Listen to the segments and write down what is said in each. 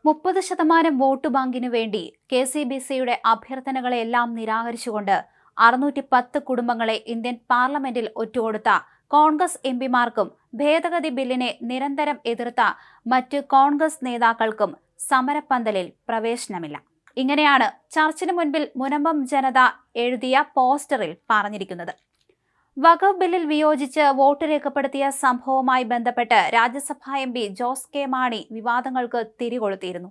30% vote ബാങ്കിനു വേണ്ടി KCBCയുടെ അഭ്യർത്ഥനകളെല്ലാം നിരാകരിച്ചുകൊണ്ട് 610 കുടുംബങ്ങളെ Indian പാർലമെന്റിൽ ഒറ്റുകൊടുത്ത കോൺഗ്രസ് എംപിമാർക്കും ഭേദഗതി ബില്ലിനെ നിരന്തരം എതിർത്ത മറ്റ് കോൺഗ്രസ് നേതാക്കൾക്കും സമരപ്പന്തലിൽ പ്രവേശനമില്ല. ഇങ്ങനെയാണ് ചർച്ചിന് മുൻപിൽ മുനമ്പം ജനത എഴുതിയ പോസ്റ്ററിൽ പറഞ്ഞിരിക്കുന്നത്. വഖഫ് ബില്ലിൽ വിയോജിച്ച് വോട്ട് രേഖപ്പെടുത്തിയ സംഭവവുമായി ബന്ധപ്പെട്ട് രാജ്യസഭാ MP ജോസ് കെ മാണി വിവാദങ്ങൾക്ക് തിരികൊളുത്തിയിരുന്നു.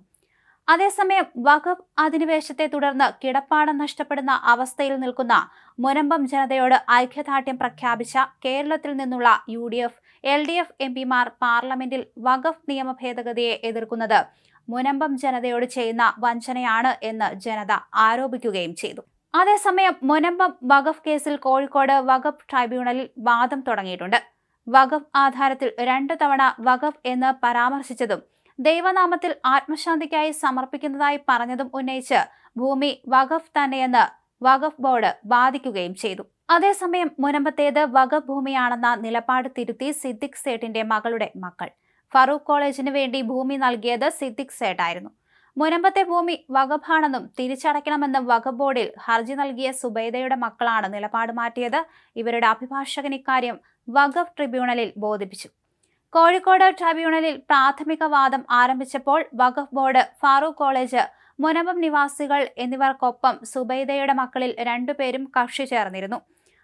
അതേസമയം വഖഫ് അധിനിവേശത്തെ തുടർന്ന് കിടപ്പാടം നഷ്ടപ്പെടുന്ന അവസ്ഥയിൽ നിൽക്കുന്ന മുനമ്പം ജനതയോട് ഐക്യദാർഢ്യം പ്രഖ്യാപിച്ച കേരളത്തിൽ നിന്നുള്ള UDF, LDF MPമാർ പാർലമെന്റിൽ വഖഫ് നിയമ ഭേദഗതിയെ എതിർക്കുന്നത് മുനമ്പം ജനതയോട് ചെയ്യുന്ന വഞ്ചനയാണ് എന്ന് ജനത ആരോപിക്കുകയും ചെയ്തു. അതേസമയം മുനമ്പം വഖഫ് കേസിൽ കോഴിക്കോട് വഖഫ് ട്രൈബ്യൂണലിൽ വാദം തുടങ്ങിയിട്ടുണ്ട്. വഖഫ് ആധാരത്തിൽ 2 തവണ വഖഫ് എന്ന് പരാമർശിച്ചതും ദൈവനാമത്തിൽ ആത്മശാന്തിക്കായി സമർപ്പിക്കുന്നതായി പറഞ്ഞതും ഉന്നയിച്ച് ഭൂമി വഖഫ് തന്നെയെന്ന് വഖഫ് ബോർഡ് വാദിക്കുകയും ചെയ്തു. അതേസമയം മുനമ്പത്തേത് വഖഫ് ഭൂമിയാണെന്ന നിലപാട് തിരുത്തി സിദ്ദിഖ് സേഠിന്റെ മകളുടെ മക്കൾ. ഫറൂഖ് കോളേജിന് വേണ്ടി ഭൂമി നൽകിയത് സിദ്ദിഖ് സേഠായിരുന്നു. മുനമ്പത്തെ ഭൂമി വഖഫാണെന്നും തിരിച്ചടയ്ക്കണമെന്നും വഖഫ് ബോർഡിൽ ഹർജി നൽകിയ സുബൈദയുടെ മക്കളാണ് നിലപാട് മാറ്റിയത്. ഇവരുടെ അഭിഭാഷകൻ ഇക്കാര്യം വഖഫ് ട്രിബ്യൂണലിൽ ബോധിപ്പിച്ചു. കോഴിക്കോട് ട്രൈബ്യൂണലിൽ പ്രാഥമിക വാദം ആരംഭിച്ചപ്പോൾ വഖഫ് ബോർഡ്, ഫാറൂഖ് കോളേജ്, മുനമ്പം നിവാസികൾ എന്നിവർക്കൊപ്പം സുബൈദയുടെ മക്കളിൽ 2 പേരും കക്ഷി ചേർന്നിരുന്നു.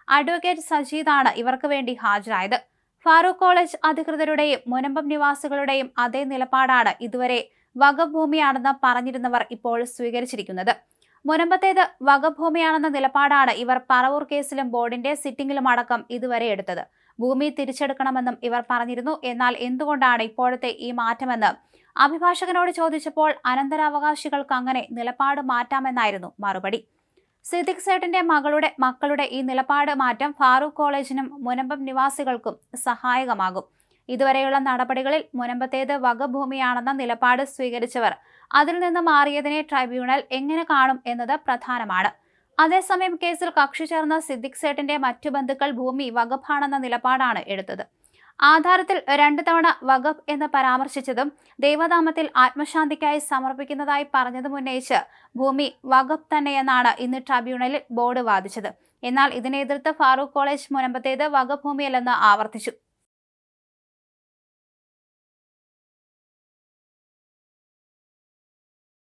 അഡ്വക്കേറ്റ് സജീദാണ് ഇവർക്ക് വേണ്ടി ഹാജരായത്. ഫാറൂഖ് കോളേജ് അധികൃതരുടെയും മുനമ്പം നിവാസികളുടെയും അതേ നിലപാടാണ് ഇതുവരെ വഖഫ് ഭൂമിയാണെന്ന് പറഞ്ഞിരുന്നവർ ഇപ്പോൾ സ്വീകരിച്ചിരിക്കുന്നത്. മുനമ്പത്തേത് വഖഫ് ഭൂമിയാണെന്ന നിലപാടാണ് ഇവർ പറവൂർ കേസിലും ബോർഡിന്റെ സിറ്റിംഗിലും അടക്കം ഇതുവരെ എടുത്തത്. ഭൂമി തിരിച്ചെടുക്കണമെന്നും ഇവർ പറഞ്ഞിരുന്നു. എന്നാൽ എന്തുകൊണ്ടാണ് ഇപ്പോഴത്തെ ഈ മാറ്റമെന്ന് അഭിഭാഷകനോട് ചോദിച്ചപ്പോൾ അനന്തരാവകാശികൾക്ക് അങ്ങനെ നിലപാട് മാറ്റാമെന്നായിരുന്നു മറുപടി. സിദ്ദിഖ് സേഠിന്റെ മക്കളുടെ ഈ നിലപാട് മാറ്റം ഫാറൂഖ് കോളേജിനും മുനമ്പം നിവാസികൾക്കും സഹായകമാകും. ഇതുവരെയുള്ള നടപടികളിൽ മുനമ്പത്തേത് വഖഫ് ഭൂമിയാണെന്ന നിലപാട് സ്വീകരിച്ചവർ അതിൽ നിന്ന് മാറിയതിനെ ട്രൈബ്യൂണൽ എങ്ങനെ കാണും എന്നത് പ്രധാനമാണ്. അതേസമയം കേസിൽ കക്ഷി ചേർന്ന സിദ്ദിഖ് സേഠിന്റെ മറ്റു ബന്ധുക്കൾ ഭൂമി വഖഫാണെന്ന നിലപാടാണ് എടുത്തത്. ആധാരത്തിൽ 2 തവണ വഖഫ് എന്ന് പരാമർശിച്ചതും ദൈവനാമത്തിൽ ആത്മശാന്തിക്കായി സമർപ്പിക്കുന്നതായി പറഞ്ഞതും ഉന്നയിച്ച് ഭൂമി വഖഫ് തന്നെയെന്നാണ് ഇന്ന് ട്രൈബ്യൂണലിൽ ബോർഡ് വാദിച്ചത്. എന്നാൽ ഇതിനെ എതിർത്ത് ഫാറൂഖ് കോളേജ് മുനമ്പത്തേത് വഖഫ് ഭൂമിയല്ലെന്ന് ആവർത്തിച്ചു.